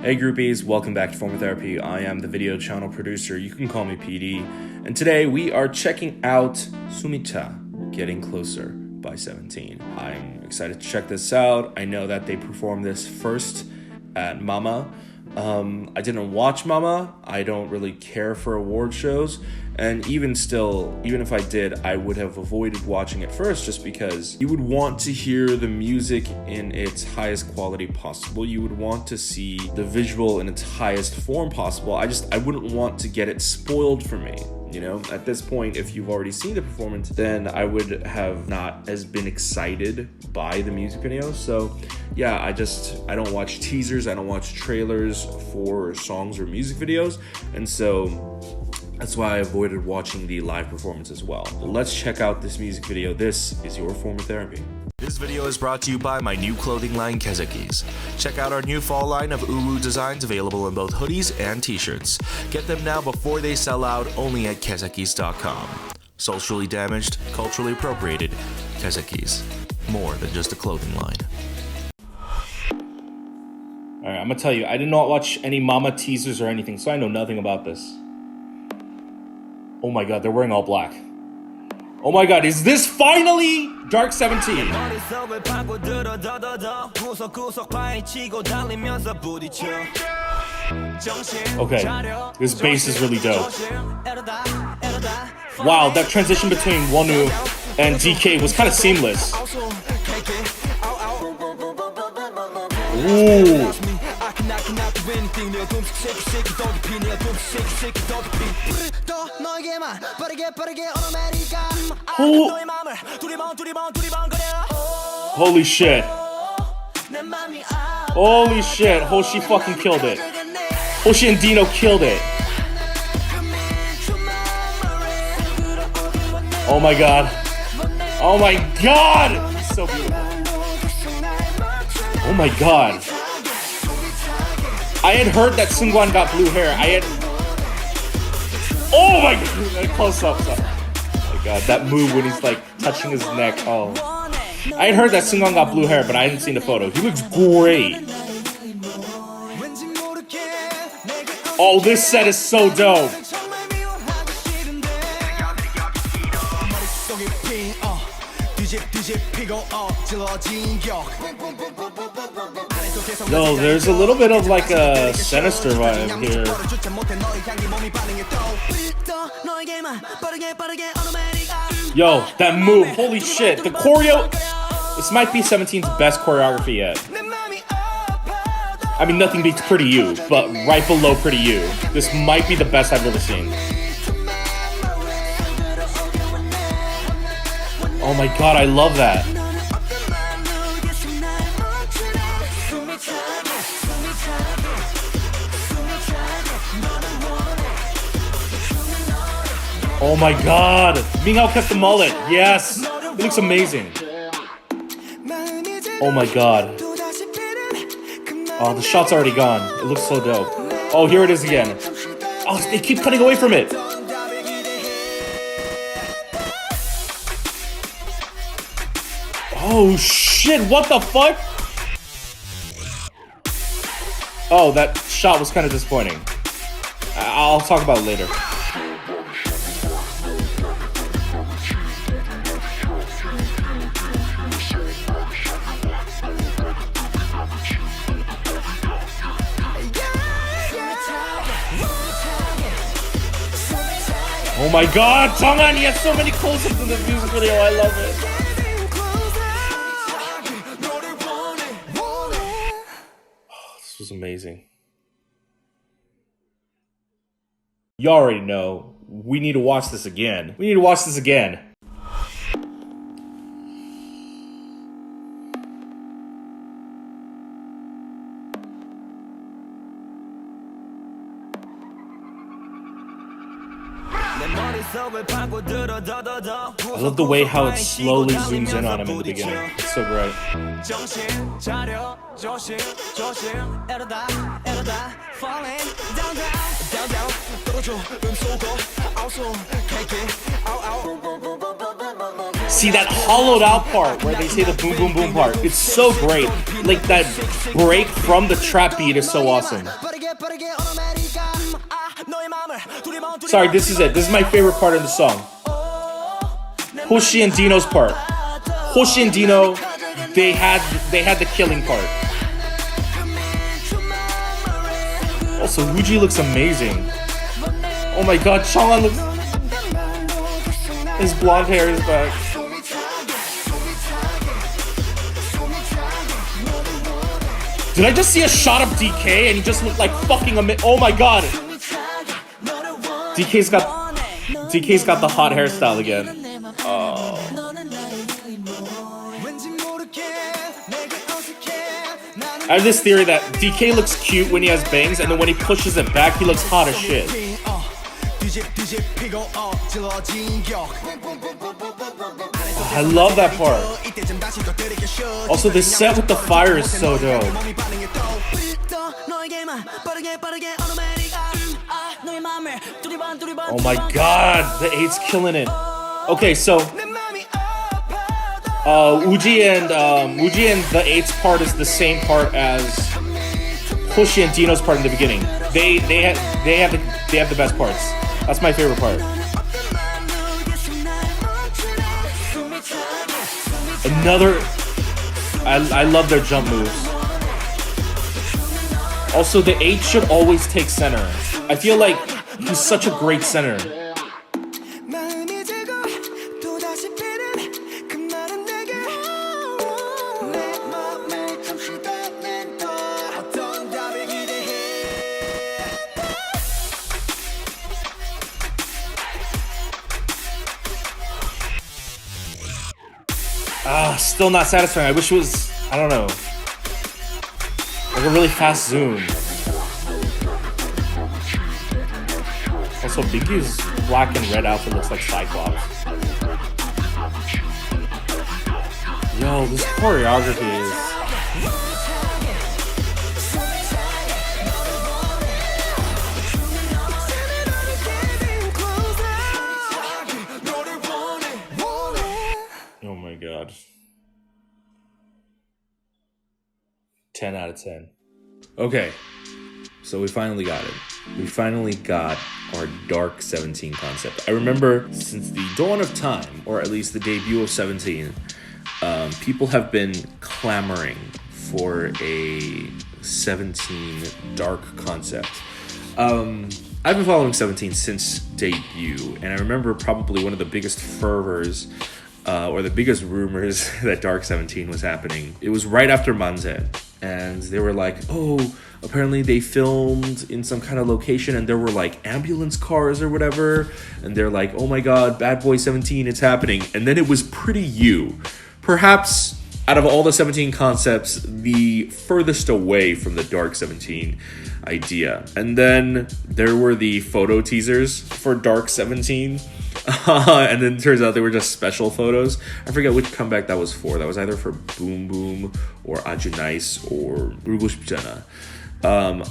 Hey groupies, welcome back to Former Therapy. I am the video channel producer, you can call me PD, and today we are checking out Sumita, Getting Closer by 17. I'm excited to check this out. I know that they performed this first at Mama. I didn't watch Mama. I don't really care for award shows, and even if I did, I would have avoided watching it first just because you would want to hear the music in its highest quality possible. You would want to see the visual in its highest form possible. I wouldn't want to get it spoiled for me. You know, at this point, if you've already seen the performance, then I would have not as been excited by the music video. So yeah, I don't watch teasers, I don't watch trailers for songs or music videos. And so that's why I avoided watching the live performance as well. Let's check out this music video. This is your Former Therapy. This video is brought to you by my new clothing line, Kezakis. Check out our new fall line of uwu designs available in both hoodies and t-shirts. Get them now before they sell out, only at kezakis.com. Socially damaged, culturally appropriated, Kezakis. More than just a clothing line. Alright, I'm gonna tell you, I did not watch any Mama teasers or anything, so I know nothing about this. Oh my god, they're wearing all black. Oh my god, is this finally Dark 17? Okay, this bass is really dope. Wow, that transition between Wonwoo and DK was kind of seamless. Ooh. Holy shit. Holy shit. Hoshi fucking killed it. Hoshi and Dino killed it. Oh my god. Oh my god. He's so beautiful. Oh my god. I had heard that Seungkwan got blue hair. Oh my god. Close up. Oh my god. That move when he's like touching his neck. Oh. I had heard that Seungkwan got blue hair, but I hadn't seen the photo. He looks great. Oh, this set is so dope. No, there's a little bit of like a Sinister vibe here. Yo, that move, holy shit. The choreo, this might be 17's best choreography yet. I mean, nothing beats Pretty You, but right below Pretty You. This might be the best I've ever seen. Oh my god, I love that. Oh my god! Minghao kept the mullet. Yes! It looks amazing. Oh my god. Oh, the shot's already gone. It looks so dope. Oh, here it is again. Oh, they keep cutting away from it. Oh shit, what the fuck? Oh, that shot was kind of disappointing. I'll talk about it later. Oh my god, Jeonghan, he has so many close-ups in this music video, I love it. Oh, this was amazing. You already know, we need to watch this again. We need to watch this again. I love the way how it slowly zooms in on him in the beginning. It's so great. See that hollowed out part where they say the boom boom boom part. It's so great. Like that break from the trap beat is so awesome. Sorry, this is it. This is my favorite part of the song. Hoshi and Dino's part. Hoshi and Dino, they had the killing part. Also, Wooji looks amazing. Oh my god, Chang'an looks... His blonde hair is back. Did I just see a shot of DK and he just looked like fucking amazing? Oh my god. DK's got the hot hairstyle again. Oh. I have this theory that DK looks cute when he has bangs, and then when he pushes it back, he looks hot as shit. I love that part. Also, this set with the fire is so dope. Oh my god, the 8's killing it. Okay, so Wooji and the 8's part is the same part as Hoshi and Dino's part in the beginning. They have the best parts. That's my favorite part. I love their jump moves. Also, the 8 should always take center. I feel like he's such a great center. Still not satisfying. I wish it was, I don't know, like a really fast zoom. Also, Biggie's black and red outfit looks like Cyclops. Yo, this choreography is... Oh my god. 10 out of 10. Okay, so we finally got it. We finally got our Dark 17 concept. I remember since the dawn of time, or at least the debut of 17, people have been clamoring for a 17 Dark concept. I've been following 17 since debut, and I remember probably one of the biggest fervors or the biggest rumors that Dark 17 was happening. It was right after Manze, and they were like, oh, apparently they filmed in some kind of location and there were like ambulance cars or whatever, and they're like, oh my god, Bad Boy 17, it's happening. And then it was Pretty You, perhaps out of all the 17 concepts, the furthest away from the Dark 17 idea. And then there were the photo teasers for Dark 17. And then it turns out they were just special photos. I forget which comeback that was for. That was either for Boom Boom or Aju Nice or Rugo Shipjana.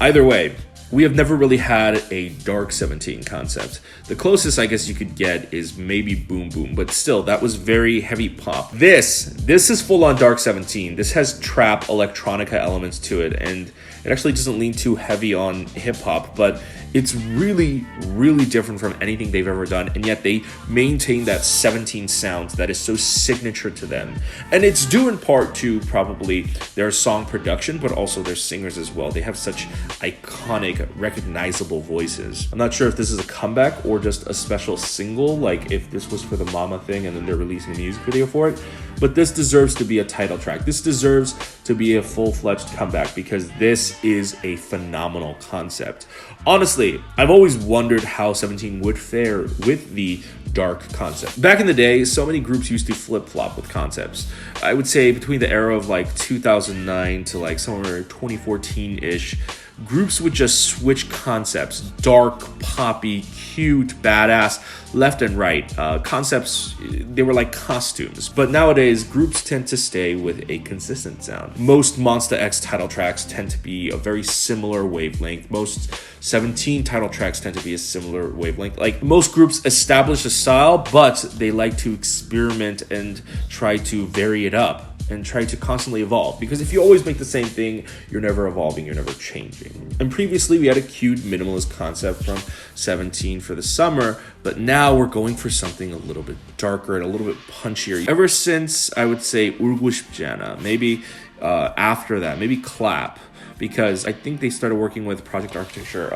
Either way, we have never really had a Dark 17 concept. The closest I guess you could get is maybe Boom Boom, but still, that was very heavy pop. This is full on Dark 17. This has trap electronica elements to it, and it actually doesn't lean too heavy on hip hop, but it's really, really different from anything they've ever done, and yet they maintain that 17 sound that is so signature to them. And it's due in part to probably their song production, but also their singers as well. They have such iconic, recognizable voices. I'm not sure if this is a comeback or just a special single, like if this was for the Mama thing and then they're releasing a music video for it, but this deserves to be a title track. This deserves to be a full-fledged comeback because this is a phenomenal concept. Honestly, I've always wondered how 17 would fare with the Dark concept. Back in the day, so many groups used to flip-flop with concepts. I would say between the era of like 2009 to like somewhere 2014-ish, groups would just switch concepts. Dark, poppy, cute, badass, left and right. Concepts, they were like costumes. But nowadays, groups tend to stay with a consistent sound. Most Monsta X title tracks tend to be a very similar wavelength. Most 17 title tracks tend to be a similar wavelength. Like, most groups establish a style, but they like to experiment and try to vary it up and try to constantly evolve. Because if you always make the same thing, you're never evolving, you're never changing. And previously we had a cute minimalist concept from 17 for the summer, but now we're going for something a little bit darker and a little bit punchier. Ever since, I would say, 울고 싶지 않아, maybe after that, maybe Clap, because I think they started working with Project Architecture,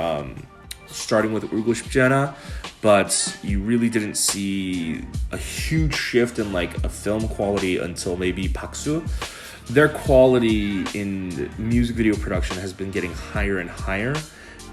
starting with 울고 싶지 않아, but you really didn't see a huge shift in like a film quality until maybe Paksu. Their quality in music video production has been getting higher and higher,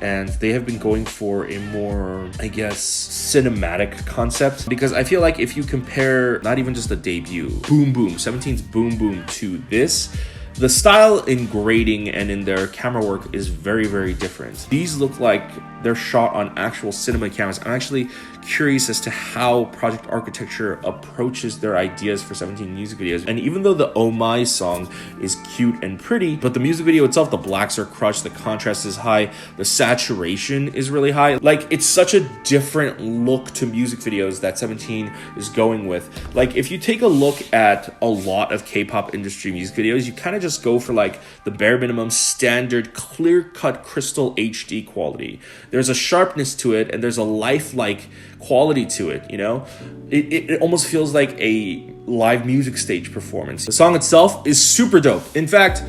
and they have been going for a more, I guess, cinematic concept. Because I feel like if you compare not even just the debut, Boom Boom, 17's Boom Boom to this, the style in grading and in their camera work is very, very different. These look like they're shot on actual cinema cameras. I'm actually curious as to how Project Architecture approaches their ideas for 17 music videos. And even though the Oh My song is cute and pretty, but the music video itself, the blacks are crushed, the contrast is high, the saturation is really high. Like, it's such a different look to music videos that 17 is going with. Like, if you take a look at a lot of K-pop industry music videos, you kind of just go for like the bare minimum standard clear-cut crystal HD quality. There's a sharpness to it and there's a lifelike quality to it, you know? It almost feels like a live music stage performance. The song itself is super dope. In fact,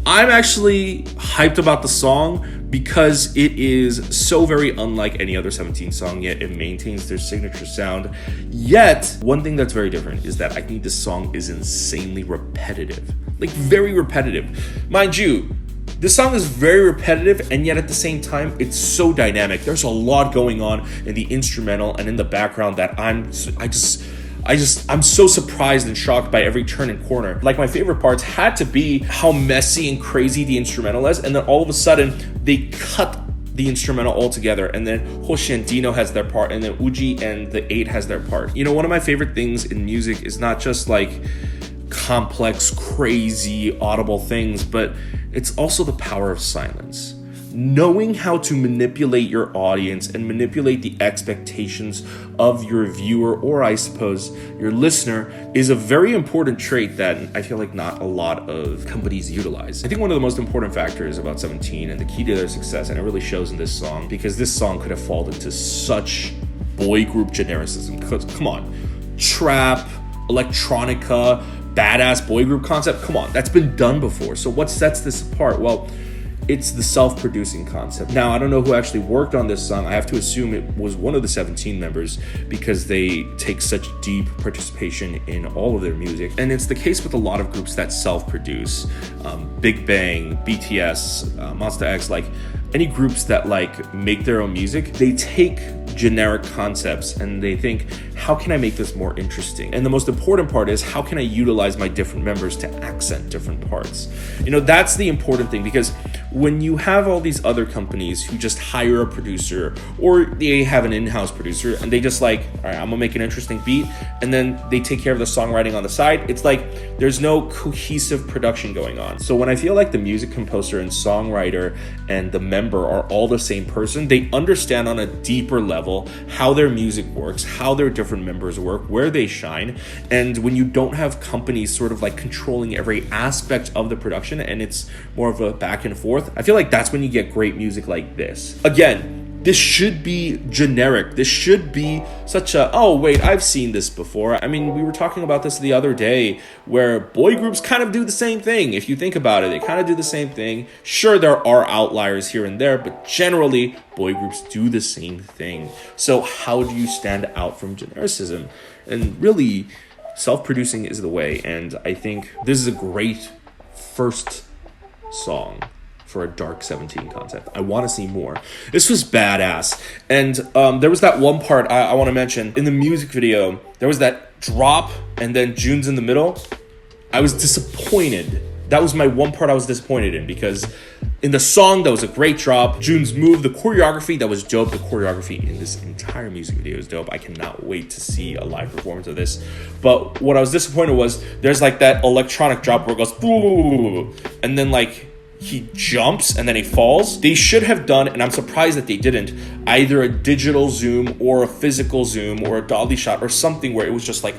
I'm actually hyped about the song because it is so very unlike any other 17 song, yet it maintains their signature sound. Yet, one thing that's very different is that I think this song is insanely repetitive. Like, very repetitive. Mind you, this song is very repetitive, and yet at the same time, it's so dynamic. There's a lot going on in the instrumental and in the background that I'm so surprised and shocked by every turn and corner. Like, my favorite parts had to be how messy and crazy the instrumental is, and then all of a sudden, they cut the instrumental all together, and then Hoshi and Dino has their part, and then Uji and the 8 has their part. You know, one of my favorite things in music is not just like complex, crazy, audible things, but it's also the power of silence. Knowing how to manipulate your audience and manipulate the expectations of your viewer, or I suppose your listener, is a very important trait that I feel like not a lot of companies utilize. I think one of the most important factors about 17 and the key to their success, and it really shows in this song, because this song could have fallen into such boy group genericism. Because, come on, trap, electronica, badass boy group concept, come on, that's been done before. So what sets this apart? Well, it's the self-producing concept. Now, I don't know who actually worked on this song. I have to assume it was one of the 17 members because they take such deep participation in all of their music. And it's the case with a lot of groups that self-produce. Big Bang, BTS, Monsta X, like any groups that like make their own music, they take generic concepts and they think, how can I make this more interesting? And the most important part is, how can I utilize my different members to accent different parts? You know, that's the important thing, because when you have all these other companies who just hire a producer, or they have an in-house producer and they just like, all right, I'm gonna make an interesting beat, and then they take care of the songwriting on the side, it's like there's no cohesive production going on. So when I feel like the music composer and songwriter and the member are all the same person, they understand on a deeper level how their music works, how their different members work, where they shine. And when you don't have companies sort of like controlling every aspect of the production and it's more of a back and forth, I feel like that's when you get great music like this. Again, this should be generic. This should be such a, oh wait, I've seen this before. I mean, we were talking about this the other day where boy groups kind of do the same thing. If you think about it, they kind of do the same thing. Sure, there are outliers here and there, but generally boy groups do the same thing. So how do you stand out from genericism? And really, self-producing is the way. And I think this is a great first song for a dark 17 concept. I want to see more. This was badass. And there was that one part I want to mention. In the music video, there was that drop and then June's in the middle. I was disappointed. That was my one part I was disappointed in, because in the song, that was a great drop. June's move, the choreography, that was dope. The choreography in this entire music video is dope. I cannot wait to see a live performance of this. But what I was disappointed was there's like that electronic drop where it goes, and then like he jumps and then he falls. They should have done, and I'm surprised that they didn't, either a digital zoom or a physical zoom or a dolly shot or something where it was just like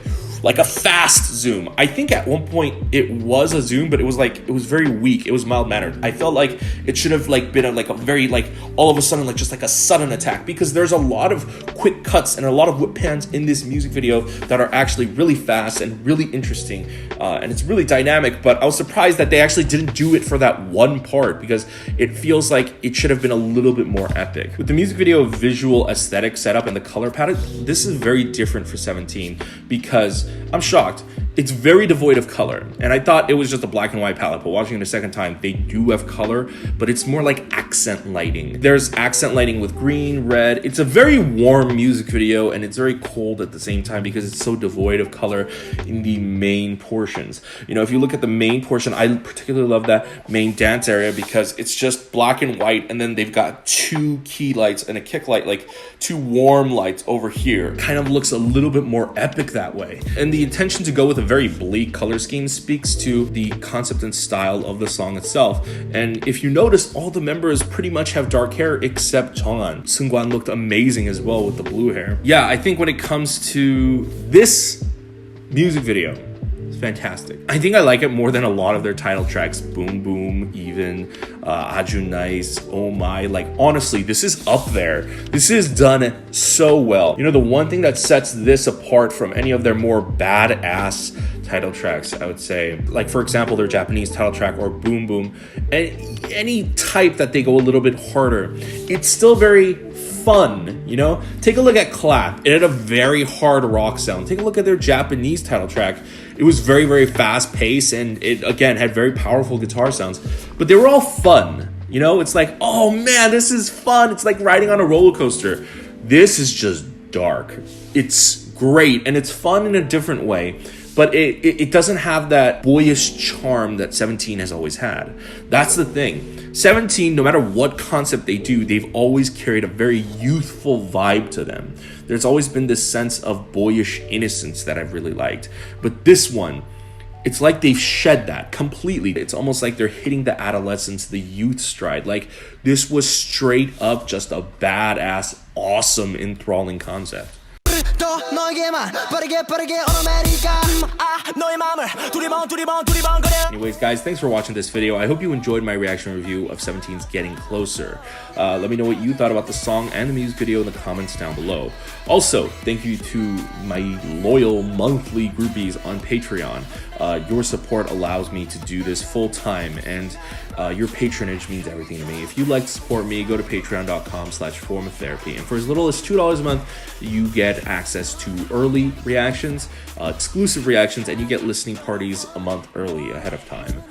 a fast zoom. I think at one point it was a zoom, but it was very weak. It was mild-mannered. I felt like it should have been a very all of a sudden just a sudden attack, because there's a lot of quick cuts and a lot of whip pans in this music video that are actually really fast and really interesting, and it's really dynamic. But I was surprised that they actually didn't do it for that one part, because it feels like it should have been a little bit more epic. With the music video visual aesthetic setup and the color palette, this is very different for 17, because I'm shocked. It's very devoid of color, and I thought it was just a black and white palette, but watching it a second time, they do have color, but it's more like accent lighting. There's accent lighting with green, red. It's a very warm music video, and it's very cold at the same time because it's so devoid of color in the main portions. You know, if you look at the main portion, I particularly love that main dance area because it's just black and white, and then they've got two key lights and a kick light, like two warm lights over here. Kind of looks a little bit more epic that way. And the intention to go with a very bleak color scheme speaks to the concept and style of the song itself. And if you notice, all the members pretty much have dark hair except Jeonghan. Seungkwan looked amazing as well with the blue hair. Yeah, I think when it comes to this music video, it's fantastic. I think I like it more than a lot of their title tracks. Boom Boom, even Aju Nice, Oh My. Like, honestly, this is up there. This is done so well. You know, the one thing that sets this apart from any of their more badass title tracks, I would say, like for example their Japanese title track or Boom Boom, and any type that they go a little bit harder, it's still very fun, you know? Take a look at Clap. It had a very hard rock sound. Take a look at their Japanese title track. It was very, very fast paced, and it again had very powerful guitar sounds, but they were all fun. You know, it's like, oh man, this is fun. It's like riding on a roller coaster. This is just dark. It's great, and it's fun in a different way, but it doesn't have that boyish charm that 17 has always had. That's the thing. 17, no matter what concept they do, they've always carried a very youthful vibe to them. There's always been this sense of boyish innocence that I've really liked. But this one, it's like they've shed that completely. It's almost like they're hitting the adolescence, the youth stride. Like, this was straight up just a badass, awesome, enthralling concept. Anyways, guys, thanks for watching this video. I hope you enjoyed my reaction review of 17's Getting Closer. Let me know what you thought about the song and the music video in the comments down below. Also, thank you to my loyal monthly groupies on Patreon. Your support allows me to do this full time, and your patronage means everything to me. If you'd like to support me, go to patreon.com/formatherapy, and for as little as $2 a month, you get access to early reactions, exclusive reactions, and you get listening parties a month early ahead of time.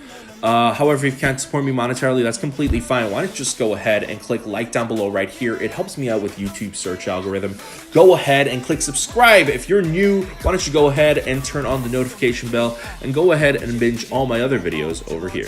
However, if you can't support me monetarily, that's completely fine. Why don't you just go ahead and click like down below right here. It helps me out with YouTube search algorithm. Go ahead and click subscribe. If you're new, why don't you go ahead and turn on the notification bell and go ahead and binge all my other videos over here.